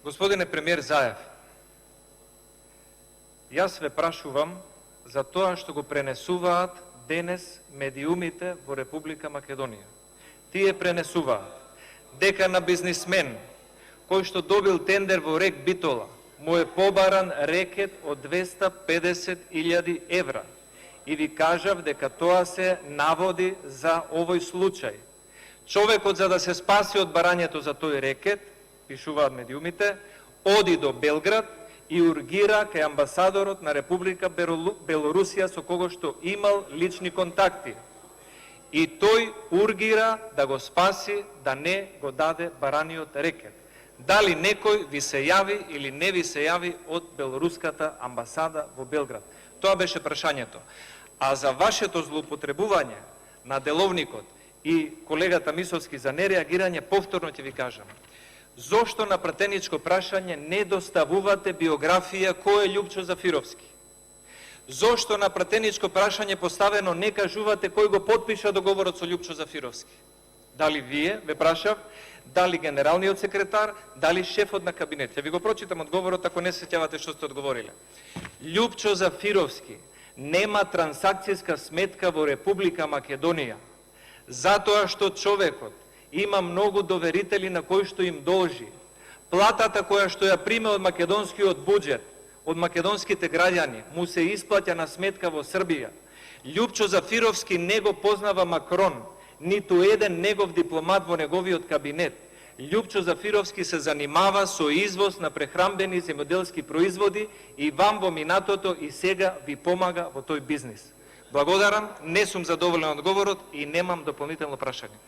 Господине премиер Заев, јас ве прашувам за тоа што го пренесуваат денес медиумите во Република Македонија. Тие пренесуваат дека на бизнисмен кој што добил тендер во РЕК Битола му е побаран рекет од 250.000 евра. И ви кажав дека тоа се наводи за овој случај. Човекот, за да се спаси од барањето за тој рекет, пишуваат медиумите, оди до Белград и ургира кај амбасадорот на Република Белорусија со кого што имал лични контакти. И тој ургира да го спаси, да не го даде бараниот рекет. Дали некој ви се јави или не ви се јави од белоруската амбасада во Белград? Тоа беше прашањето. А за вашето злоупотребување на деловникот и колегата Мисовски за нереагирање, повторно ќе ви кажам. Зошто на пратеничко прашање не доставувате биографија кој е Љупчо Зафировски? Зошто на пратеничко прашање поставено не кажувате кој го потпиша договорот со Љупчо Зафировски? Дали вие, ве прашав, дали генералниот секретар, дали шефот на кабинет? Ќе ви го прочитам одговорот ако не се сеќавате што сте одговориле. Љупчо Зафировски нема трансакцијска сметка во Република Македонија, затоа што човекот има многу доверители на кои што им должи. Платата која што ја приме од македонскиот буџет, од македонските граѓани, му се исплаќа на сметка во Србија. Љупчо Зафировски не го познава Макрон, ниту еден негов дипломат во неговиот кабинет. Љупчо Зафировски се занимава со извоз на прехрамбени земјоделски производи и вам во минатото и сега ви помага во тој бизнис. Благодарам, не сум задоволен од одговорот и немам дополнително прашање.